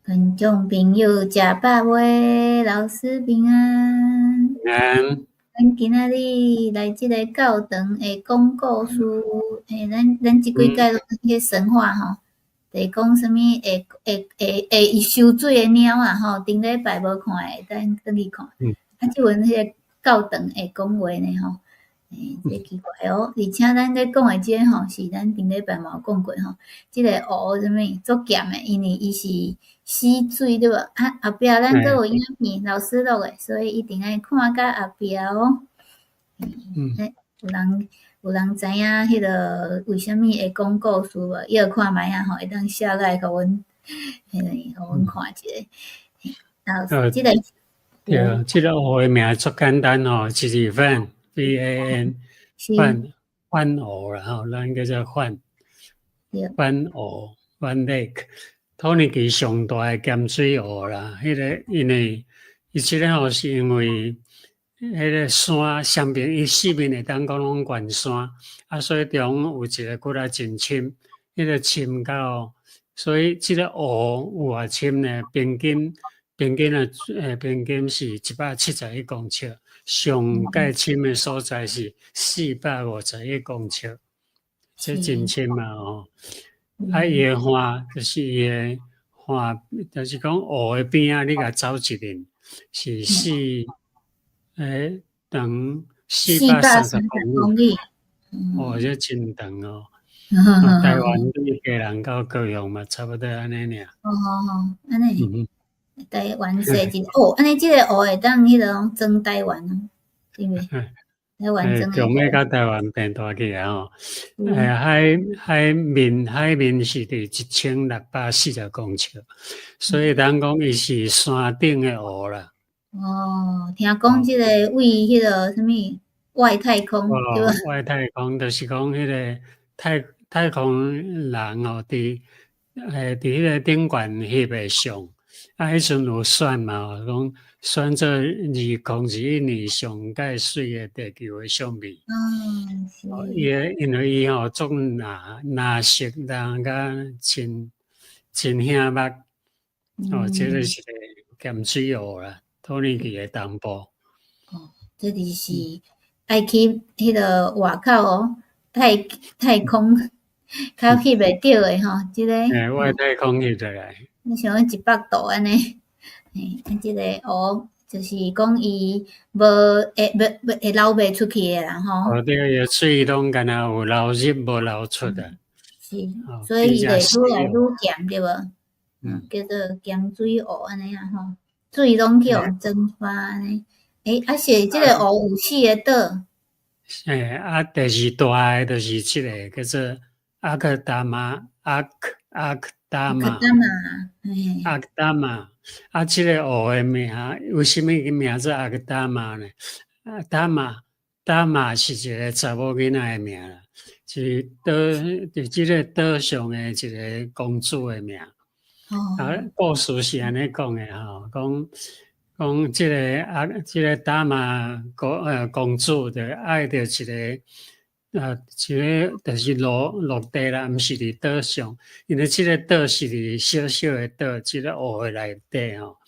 观众朋友食饱未？老师平安。安，咱今仔日来即个教堂会讲故事，咱即几届拢迄神话吼，就是讲啥物会收水诶鸟啊吼，顶礼拜无看诶，等转去看。即阵迄个教堂会讲话呢吼，这奇怪哦。而且咱咧讲诶即个吼，是咱顶礼拜嘛有讲过吼，即个湖啥物足咸诶，因为伊是死水对无？后壁咱佫有影片，老师录诶，所以一定爱看到后壁哦。有人知影迄个为虾米会讲故事无？伊要看卖啊吼，会当写来甲阮，互阮看一下。即个对，这个湖的名足简单吼，就是 Van，V-A-N，番湖啦吼，咱叫做番湖 Van Lake， 土耳其上大的咸水湖啦。迄个因为伊即个吼是因为迄个山上边伊四面会当讲拢悬山，所以中有一个骨仔真深，迄个深到，所以即个湖有偌深呢？平均是171公尺，上界深的所在是451公尺，这真深嘛吼。伊的花就是伊的花，就是讲湖的边啊，你甲走一轮是长430公里，这真长哦。台湾你家人到高雄嘛，差不多安尼尔。安尼。台湾细一安尼即个湖会当迄个装台湾哦，对袂？台湾装强要甲台湾变大起来吼。海面是伫1640公尺，所以咱讲伊是山顶的湖啦。听讲即个为迄个啥物外太空，对吧？外太空就是讲迄个太空人哦，伫迄个顶悬翕的相。迄阵有选嘛，讲选做2021年上界水的地球的相片。因为伊吼足蓝色，人甲真显目。这个是个咸水湖啦，土耳其的东部。这就是爱去迄个外口哦，太空较翕袂着的吼，即个。外太空翕得来。你想100度安尼，即个湖就是讲伊会流袂出去的啦吼。对，伊水拢敢若有流入无流出啊。是，所以伊会愈来愈咸对无？叫做咸水湖安尼啊吼，水拢去互蒸发安尼。是即个湖有4个岛。第二大个就是即个叫做阿克达玛。即个湖的名，为什么名做阿克达玛呢？达玛是一个查某囡仔的名啦，是即个岛上的一个公主的名。故事是安尼讲的吼，讲即个达玛公主就爱着一个。一个就是陆地啦，毋是伫岛上，因为即个岛是伫小小的岛，即个湖的内底吼。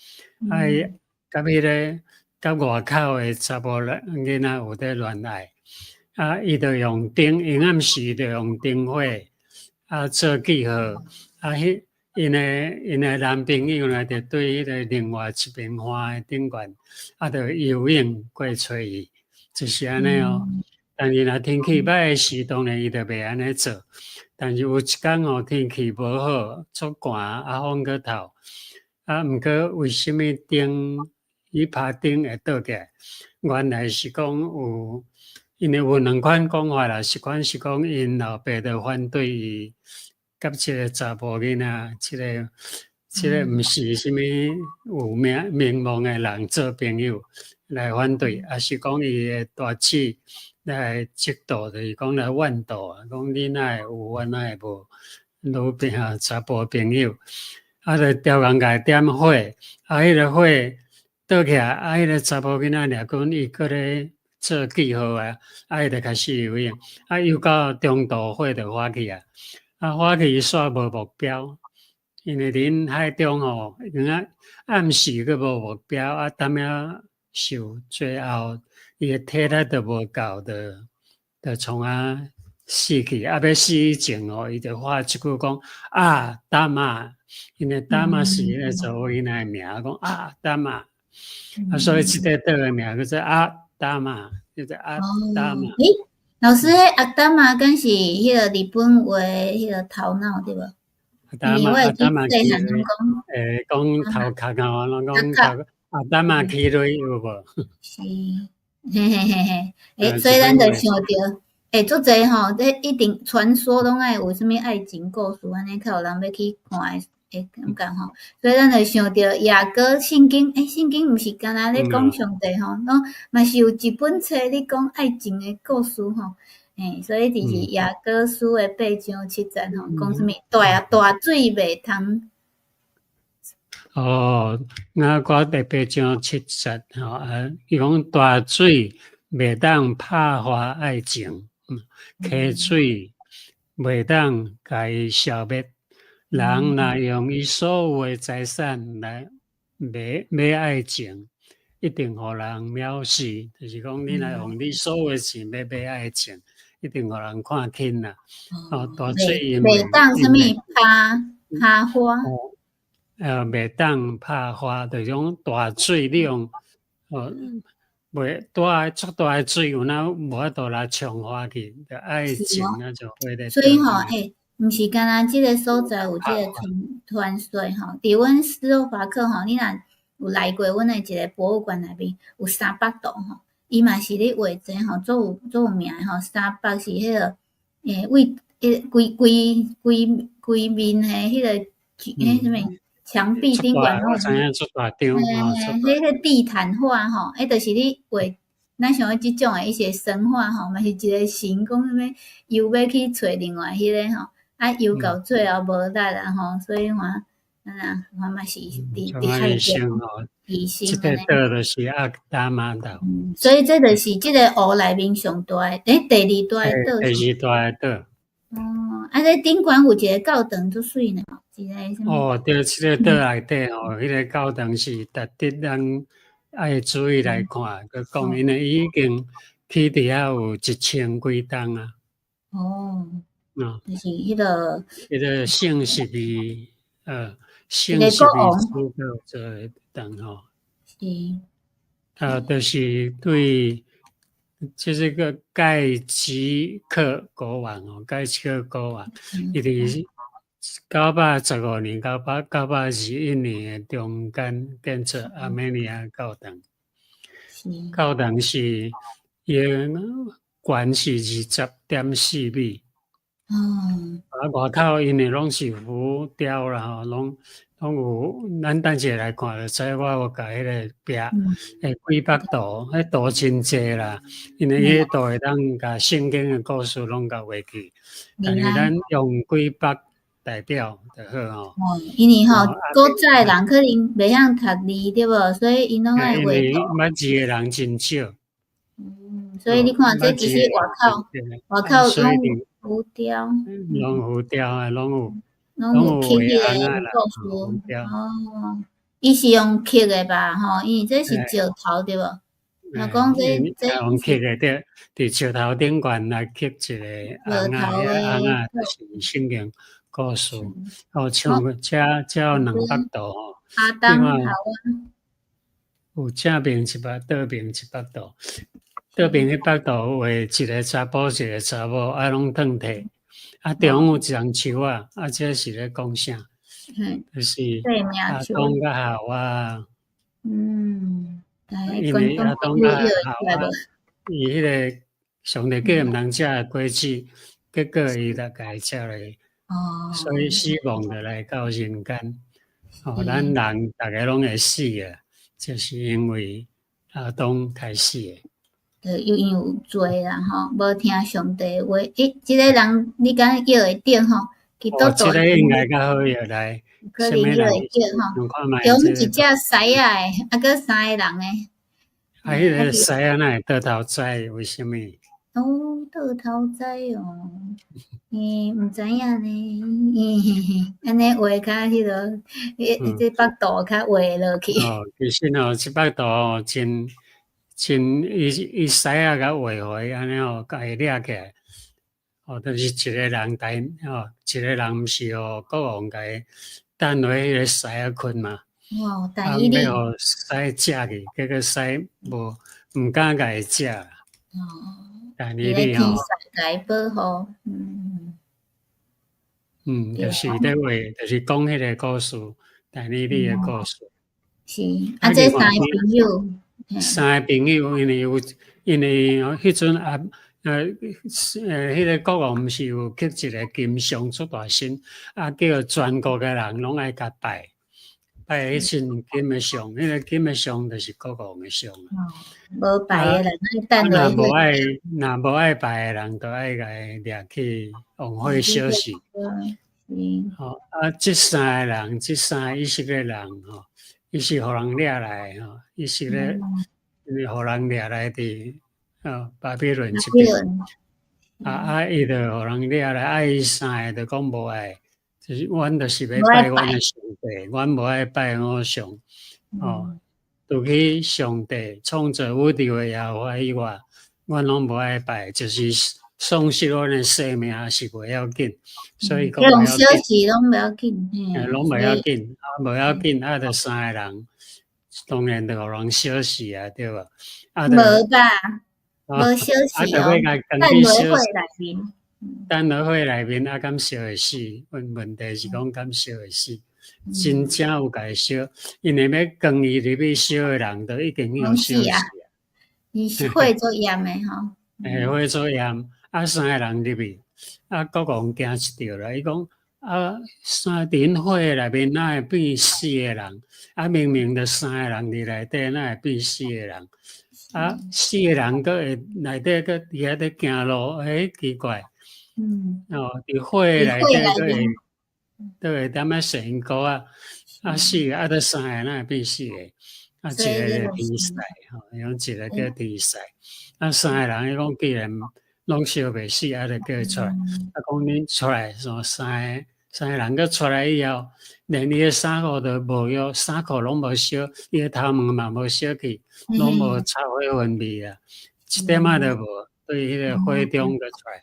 甲迄个甲外口的查某囡仔有在恋爱，伊就用阴暗时就用灯火做记号，因的男朋友呢，就对迄个另外一边花的顶悬，就游泳过找伊，就是安尼哦。但是若天气歹时，当然伊就袂安尼做。但是有一天哦，天气无好，足寒，风搁透。毋过为什么伊拍灯会倒起来？原来是讲因为有2款讲法啦，一款是讲因老爸就反对伊甲即个查甫囡仔，即个毋是什么有名望的人做朋友来反对，也是讲伊的大姊。来嫉妒就是讲来怨妒啊，讲你哪会有，我哪会无女朋查甫朋友，就调工甲点火，迄个火倒起来，迄个查甫囡仔掠讲伊搁咧做记号伊就开始游泳，游到中途火就发起啊，发起煞无目标，因为恁海中吼，因啊暗时佫无目标啊，当了受最后伊个体力都无够的从啊死去，啊要死以前吼，伊就发一句讲啊达玛，因为达玛是迄个查某囡仔名，讲啊达玛，啊所以即个岛个名叫做啊达玛，叫做啊达玛。诶，老师，迄阿达玛敢是迄个日本话迄个头脑对无？因为我会记细汉拢讲，讲头壳吼，拢讲头啊达玛起雷有无？是，嘿嘿嘿嘿，诶，所以咱就想着，诶，足济吼，这一定传说拢爱有啥物爱情故事，安尼较有人要去看诶，感觉吼。所以咱就想着雅歌圣经，圣经毋是干那咧讲上帝吼，拢嘛是有一本册咧讲爱情诶故事吼。所以就是雅歌书诶8章7节吼，讲啥物大水袂通。哦，我第8章7节吼，伊讲大水袂当拍花爱情，溪水袂当甲伊消灭。人若用伊所有诶财产来买爱情，一定互人藐视。就是讲，你若用你所有诶钱买爱情，一定互人看轻啦。大水袂当啥物拍花。袂当拍花，就种大水你用，袂足大诶水，有哪无法度来冲花去？着爱情那就会咧。所以吼，毋是干那即个所在有即个传说吼，伫阮斯洛伐克吼，你若有来过阮诶一个博物馆内面，有300度吼，伊嘛是咧画者吼，做有名诶吼，300是迄个为规面诶迄个啥物墙壁顶管我知影出大张，迄地毯画吼，就是你画，咱想要即种诶一些神话吼，嘛是一个神讲啥物，又要去找另外迄个吼，游到最后无力啦吼，所以我嘛是伫海边医生即个岛就是阿达玛岛，所以这就是即个湖内面上大诶，第2大诶岛。第2大诶岛。这顶悬有一个教堂足水呢。对，即个岛内底吼，迄个教堂是值得咱爱注意来看。佮讲，因为已经起伫遐有1000几栋啊。就是迄个。迄个圣十字，圣十字主教做诶堂吼。就是对，就是个盖吉克国王哦，盖吉克国王，伊伫915年到921年诶中间建设阿美尼亚教堂。教堂是伊诶悬是20.4米。外口因为拢是浮雕啦吼，拢有，咱等下来看就知。我有甲迄个壁几百图，迄图真济啦。因为迄图会当甲圣经诶故事拢甲画去，但是咱用几百代表就好吼。因为古早人可能袂晓读字对无，所以因拢爱画图。因为捌字诶人真少。所以你看这其实外口拢浮雕，拢浮雕啊，拢有刻迄个故事。伊是用刻诶吧？吼，因为这是石头对无？若讲这用刻诶，伫石头顶悬来刻一个红啊，就是圣经故事。像这有200度吼。阿当头啊。有正面100，倒面100度。倒面100度画一个查甫，一个查某，拢转体。中有一丛树啊，这是咧讲啥？就是阿东甲夏娃。因为阿东甲夏娃，伊迄个上帝叫毋通食诶果子，结果伊就甲伊食咧，所以死亡就来到人间。咱人逐个拢会死啊，就是因为阿东开始诶。因为有罪啦吼，无听上帝话。即个人你敢叫会着吼？基督徒。即个应该较好摇来。可能叫会着吼。用一只狮仔诶，搁3个人诶。迄个狮仔哪会倒头栽？为什么？哦，倒头栽哦，毋知影呢，安尼画较迄落，这腹肚较滑落去。其实这腹肚真，伊屎啊，甲画回安尼甲伊掠起来，就是一个人一个人毋是国王甲伊等落迄个屎啊困嘛，哇，但伊哩，要互屎食去，结果屎毋敢甲伊食啦。但伊伊咧哩天使甲伊保护，就是咧话，就是讲迄个故事，但伊哩的故事。是，这三个朋友，三个朋友，因为迄阵迄个国王毋是有刻一个金像出大身，叫全国的人拢爱甲拜迄阵金的像，迄个金的像就是国王的像。无拜的人爱等落去。若无爱拜的人，都爱甲伊掠去王会小事。这三个人，这三个以色列人伊是互人掠来伊是咧，互人掠来伫巴比伦这边。伊就互人掠来，伊三个就讲无爱，就是阮就是要拜阮的上帝，阮无爱拜偶像。除去上帝创造宇宙的耶和华以外，阮拢无爱拜，就是丧失阮的生命是袂要紧，所以讲袂要紧。小事拢袂要紧，拢袂要紧，无要紧，就三个人，当然就互人小事啊，对吧？无吧，无小事哦，等落会内面，等落会内面敢烧会死？问题是讲敢烧会死？真正有甲伊烧，因为要光伊入去烧的人，都已经有烧死啊。伊火做炎的吼，火做炎，三个人入去，国王惊一跳啦。伊讲三点火内面哪会变四个人？明明就三个人伫内底，哪会变四个人？四个人搁会内底搁伫遐咧行路，奇怪。伫火内底搁会。都会点仔神高四个都三个，那变四个，一个就天使用一个叫天使，三个人伊讲既然拢烧袂死，就叫出来，讲恁出来，三个人搁出来以后，连伊的衫裤都无用，衫裤拢无烧，伊的头毛嘛无烧去，拢无臭火熏味啊，一点仔都无，对迄个火中搁出来。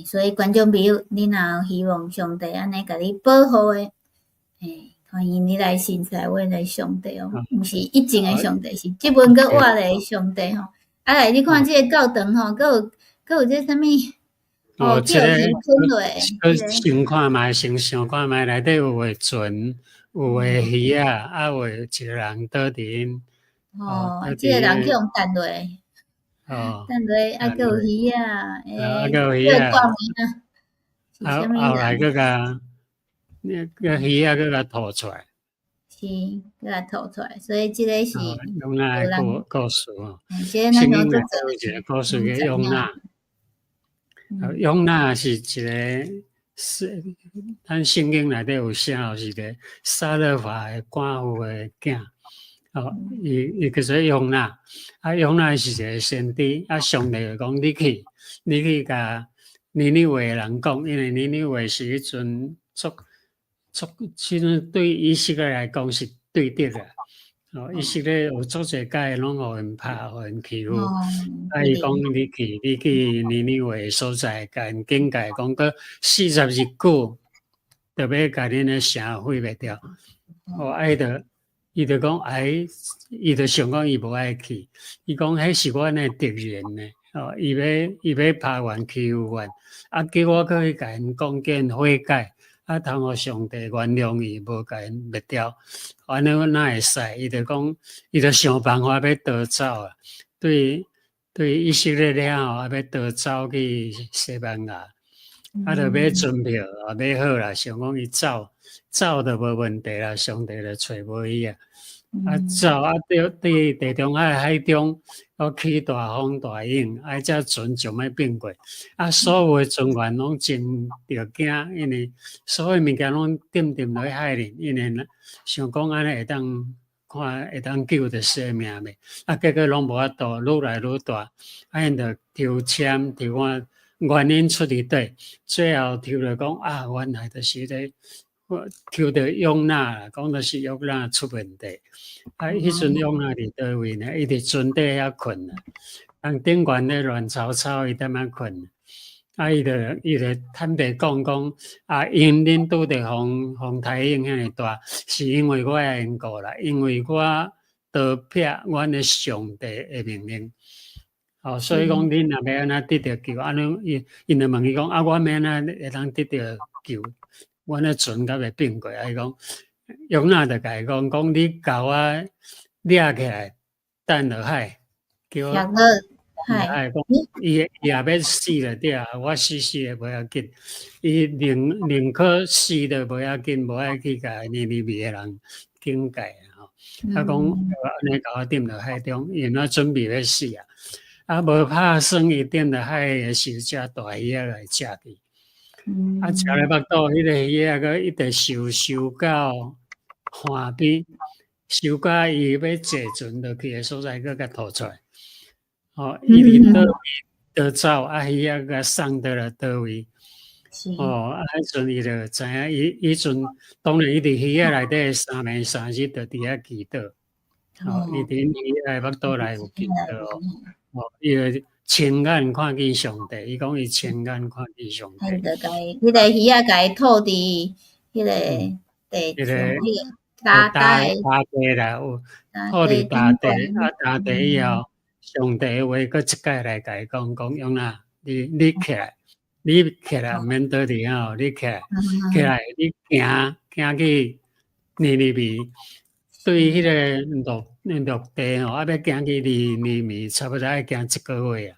所以观众朋友，你若有希望上帝安尼甲你保护的，欢迎你来信来问的上帝哦，毋是一前的上帝，是即本个活的上帝吼。来，你看即个教堂吼，佫有这啥物？这个先看卖，先想看卖，内底有画船，有画鱼画一个人倒伫即个人去用等落。等落还有鱼个挂名后来佫甲鱼佫甲吐出来，是佫甲吐出来，所以即个是用那故事即个咱有一个故事叫用那，用那是一个咱圣经内底有写，是个撒勒法的寡妇的囝。伊叫做用那，用那是一个先知，上帝就讲你去甲尼尼微的人讲，因为尼尼微是迄阵迄阵对以色列来讲是对敌的，以色列有足侪届拢互因拍，互因欺负，伊讲你去尼尼微所在，甲因警戒讲个40日久，就要甲恁的城毁灭掉，伊就讲伊就想讲伊无爱去，伊讲迄是阮的敌人呢，伊要拍阮欺负阮，叫我去甲因讲叫因悔改，通互上帝原谅伊，无甲因灭掉，安尼阮哪会使？伊就讲，伊就想办法要逃走啊，对以色列了要逃走去西班牙，就买船票买好啦，想讲伊走就无问题啦，上帝就找无伊啊。走伫地中海中，起大风大影，只船就要变过，所有的船员拢真着惊，因为所有物件拢沉落海里，因为想讲安尼会当看会当救着生命未？结果拢无法度，愈来愈大，因着抽签，抽看原因出伫底，最后抽着讲原来就是咧，抽着用哪啦，讲就是用哪出问题。迄阵用哪伫倒位呢？伊伫船底遐困啦，人顶悬咧乱糟糟，伊踮遐困。伊就坦白讲，因恁拄着风台影遐尼大，是因为我的缘故啦，因为我逃避阮的上帝的命令。所以讲恁若要安怎得到救，安尼因就问伊讲我要安怎会当得到救？阮的船甲会变过，伊讲用哪就甲伊讲你甲我掠起来，等落海，叫我。讲伊也要死了对啊，我死也不要紧，伊宁可死都不要紧，无爱去甲尼尼微的人警戒吼。讲安尼甲我抌落海中，因我准备要死啊，无拍算伊抌落海的时只大鱼来食去，食了腹肚，迄个鱼个一直收到岸边，收到伊要坐船落去的所在，佮甲吐出来。伊伫倒位倒走，鱼甲送到了倒位。迄阵伊就知影，伊阵当然伊伫鱼内底3暝3日，就伫遐祈祷。伊伫鱼腹肚内有祈祷。伊就亲眼看见上帝，伊讲伊亲眼看见上帝。迄个鱼甲伊吐伫迄个地大地啦，有吐伫大地，大地以后。上帝话，搁一届来甲伊讲用哪？你起来，你起来，免倒伫遐你起来，你行去尼尼微，对迄个陆地要行去尼尼微，差不多要行1个月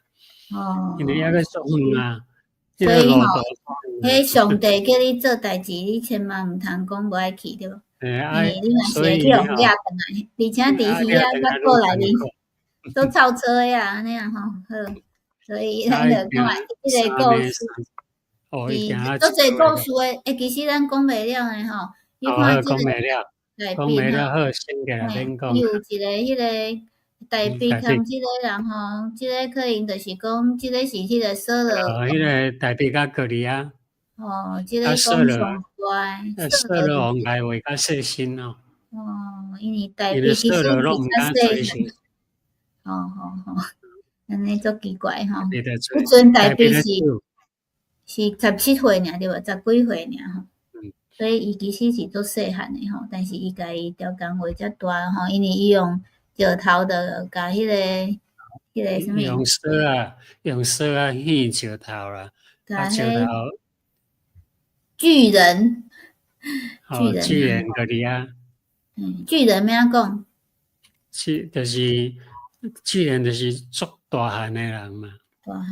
因为遐个足远啊。所以迄上帝叫你做代志，你千万毋通讲无爱去对无？你若是会去互掠转来，而且伫鱼甲肚内面。都超车呀，安尼好，所以咱就看即个故事，是做侪故事诶。其实咱讲袂了诶吼，你看即个讲袂了，好，先过来免讲。有一个迄个台北看即个人吼，即个可能就是讲，即个是迄个索罗。迄个台北甲各里啊。即个讲上乖。索罗王家话较细心哦。因为台北其实是较细心。安尼足奇怪吼！迄阵台北是17岁尔对无？10几岁尔吼。所以伊其实是足细汉诶吼，但是伊家己条工画遮大吼，因为伊用石头的甲迄个什么？用绳牵石头啦，石头。巨人个哩啊。巨人要安讲？就是巨人，就是足大汉的人嘛，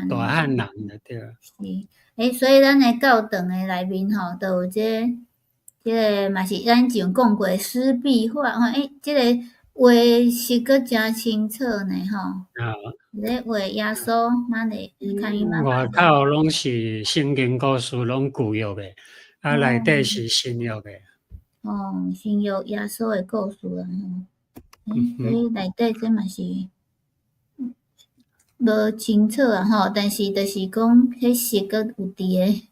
大汉人就对了。是，所以咱的教堂的内面吼，都有即个嘛是咱就讲过施壁画吼，即个画是阁真清楚呢吼。咧画耶稣，咱来看伊妈妈。外口拢是圣经故事，拢旧约的，内底是新约的。新约耶稣的故事啦吼。所以内底这嘛是无清楚啊吼，但是就是讲，迄石阁有伫诶，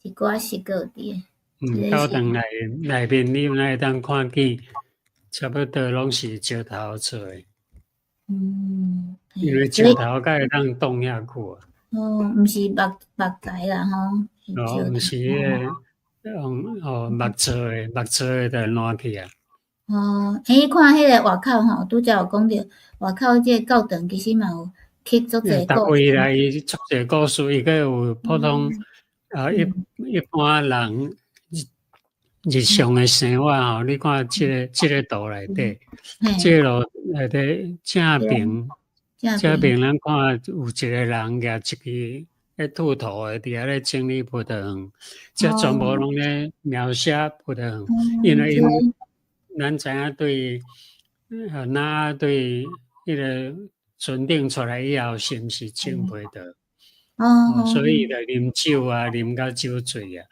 一寡石阁有伫诶。教堂内面你会当看见，差不多拢是石头做诶。因为石头才会当挡遐久啊。毋是木材啦吼。毋是迄个木做诶，就烂去啊。你看迄个外口吼，拄则有讲着外口即个教堂其实嘛有刻足侪故事。逐位来足侪故事，伊个有普通一般人日常诶生活吼，你看即个图内底，即个路内底正平，咱看有一个人举一支咧吐土诶，伫遐咧整理葡萄园，即全部拢咧描写葡萄园，因为咱知影对迄个船顶出来以后，是毋是种葡萄？所以就啉酒啊，啉到酒醉啊。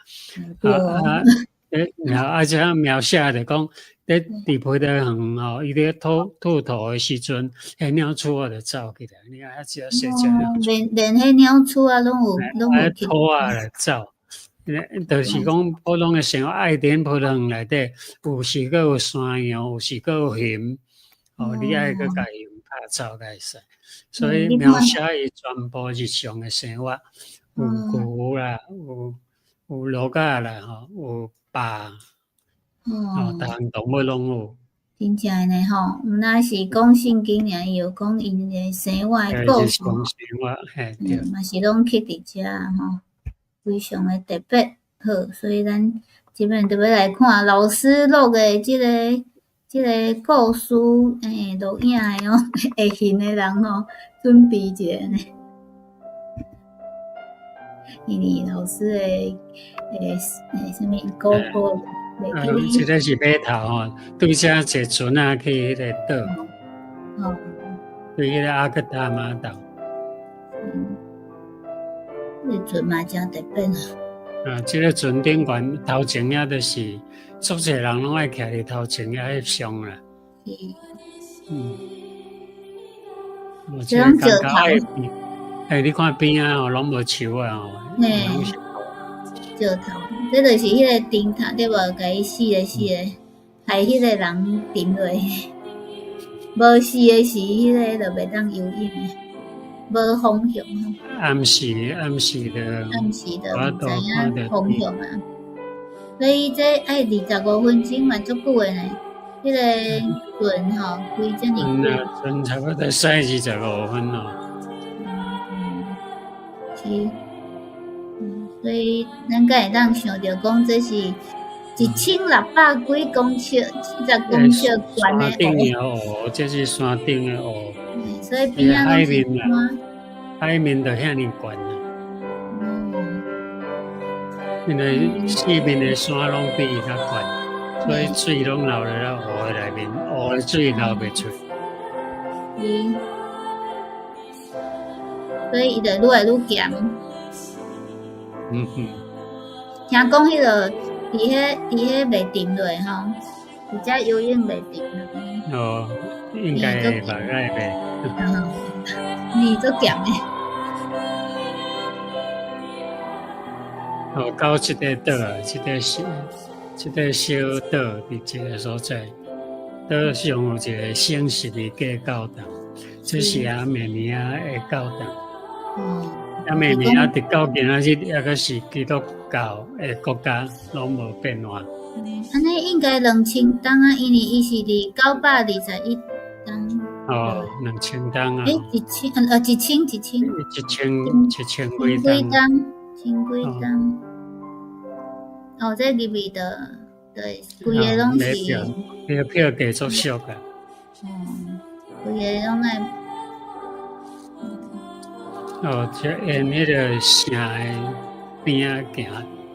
然后而且描写就讲，伫皮带园吼，伊咧吐土的时阵，迄鸟厝我就走起来，你看只要小鸟厝，连迄鸟厝啊，拢有去。土啊来走。就是讲普通的生活，爱伫普通内底，有时个有山羊，有时个有熊，你爱去甲伊拍照会使。所以描写伊全部日常的生活，有牛啦，有鹿仔啦，有爸，逐项动物拢有。真正诶呢吼，毋那是讲圣经尔，伊有讲因诶生活诶故事，嘛是拢去伫遮吼。非常的特别好，所以咱即摆就要来看老师录的即个故事录影的哦，会信的人吼，准备一下呢。因为老师的什么高歌，即个是码头吼，对遮坐船啊去迄个岛，对迄个阿克达码头。迄船嘛真特别即个船顶悬头前也著是，足侪人拢爱徛伫头前也翕相啦。这种石头，你看边啊吼，拢无树啊吼，拢是石头，这就是迄个灯塔对无？甲伊死个，害迄个人沉落。无死的是迄个就袂当游泳的。无方向暗时的，毋知影方向啊。所以这爱25分钟嘛，足久的呢。迄个船吼，开遮尔久。船差不多25分咯。是，所以咱敢会当想着讲，这是1600几公尺、70公尺悬的湖，这是山顶的湖。所以边仔拢是山，海面就遐尼悬啦。因为四面的山拢比伊较悬，所以水拢流入了湖的内面，湖的水流袂出。所以伊就愈来愈强。听讲迄个伫迄袂沉落吼，伫遮游泳袂沉落。应该会吧，会。你足强诶。到即个岛啊，即个小岛伫即个所在，岛上有一个圣十字架教堂，这是阿妹妹啊的教堂。阿妹妹啊，直到今仔日也阁是基督教的国家，拢无变化。安尼应该2000吨啊，因为伊是伫921吨。2000吨啊。1000几吨。这入面对，规个拢是。那个票价足俗个。规个拢爱。这沿迄个城的边啊行，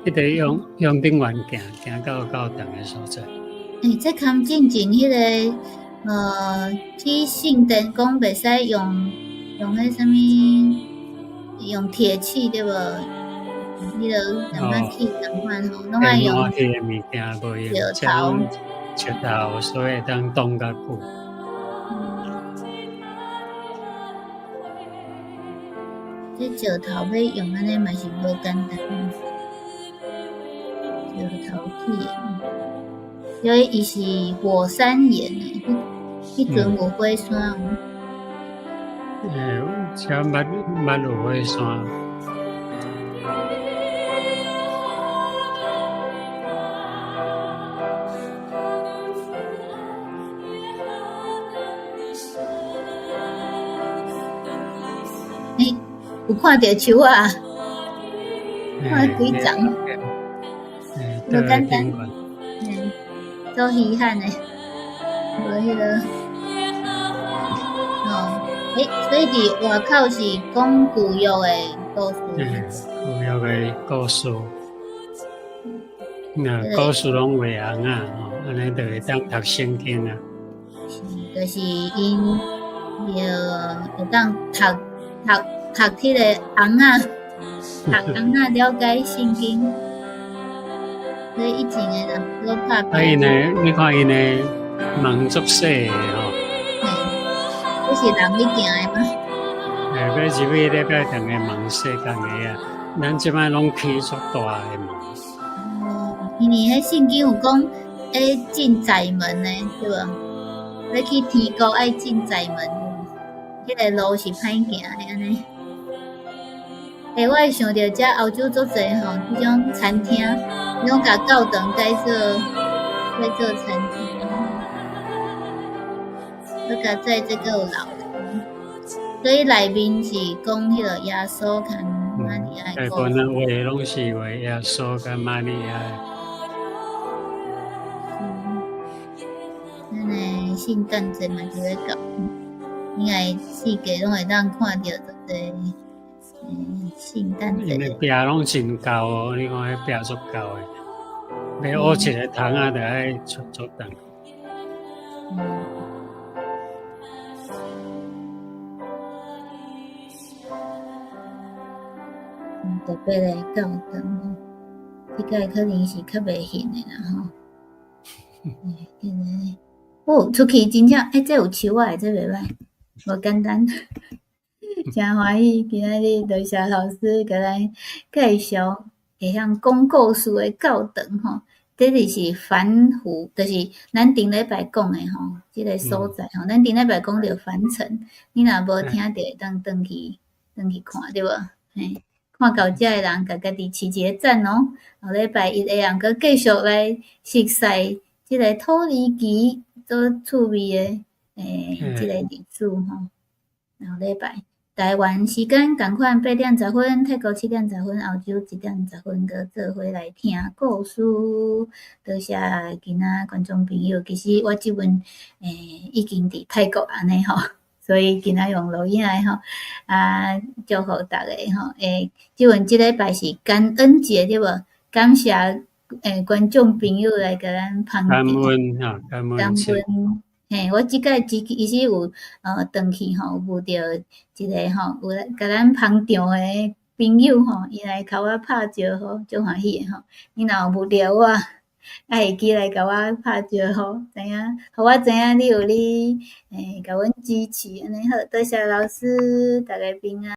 一直向顶岸行到教堂的所在。这较进前迄个去圣殿讲袂使用迄什么，用铁器对无？迄个什么器同款吼，拢爱用铁物件，无用石头，所以当冻较久。这石头要用安尼嘛是无简单，石头器，因为伊是火山岩诶，迄阵有火山。遮捌有火山。有看到树啊？看几丛？无简单，足稀罕诶，无迄个。所以伫外口是讲古约诶故事。古约诶故事，故事拢画红啊，安尼就会当读圣经啊。就是因会当读迄个红啊，读红啊了解圣经。所以以前诶人都拍啊，因片，诶，你看因诶梦足细诶吼，嘿，这是人要行诶嘛。要入去礼拜堂诶梦细共个啊，咱即摆拢起足大诶梦。哦，因为迄圣经有讲，进窄门诶，对无？要去天国爱进窄门，迄个路是歹行诶安尼。我会想到遮欧洲足侪吼，即种餐厅，伊拢甲教堂改做餐厅，佮甲在这个有老人，所以内面是讲迄个耶稣跟玛利亚大的故事。部分的话拢是为耶稣甲玛利亚诶。咱诶圣诞节嘛就咧到，应该世界拢会当看到足侪圣诞节因为诶。壁拢真高哦，你看迄壁足高诶，要挖一个桶仔，就爱出足长。特别诶教堂吼，即个可能是较袂幸诶啦吼。出去真正这有树仔，这袂歹，无简单，真欢喜。今仔日多谢老师甲咱介绍会晓讲故事诶教堂吼，这就是凡湖，就是咱顶礼拜讲诶吼，即个所在吼，咱顶礼拜讲着凡城，你若无听着会当转去看对无？嘿，看到遮诶人，甲家己饲一个赞哦。后礼拜一会人阁继续来熟悉即个土耳其做趣味诶即个历史吼。后礼拜台湾时间共款8:10，泰国7:10，澳洲1:10，阁做伙来听故事。多谢今仔观众朋友，其实我即阵已经伫泰国安尼吼，所以今仔用录音诶吼，祝福逐个吼，即阵即礼拜是感恩节对无？感谢观众朋友来甲咱捧感场，恩哈，感感恩节。恩。嘿，我即届其实有转去吼，有遇着一个吼，有来甲咱捧场诶朋友吼，伊来甲我拍招呼，足欢喜诶吼。你若有无聊我，会记来甲我拍招呼，知影，互我知影你有咧甲阮支持安尼好，多谢老师，逐个平安。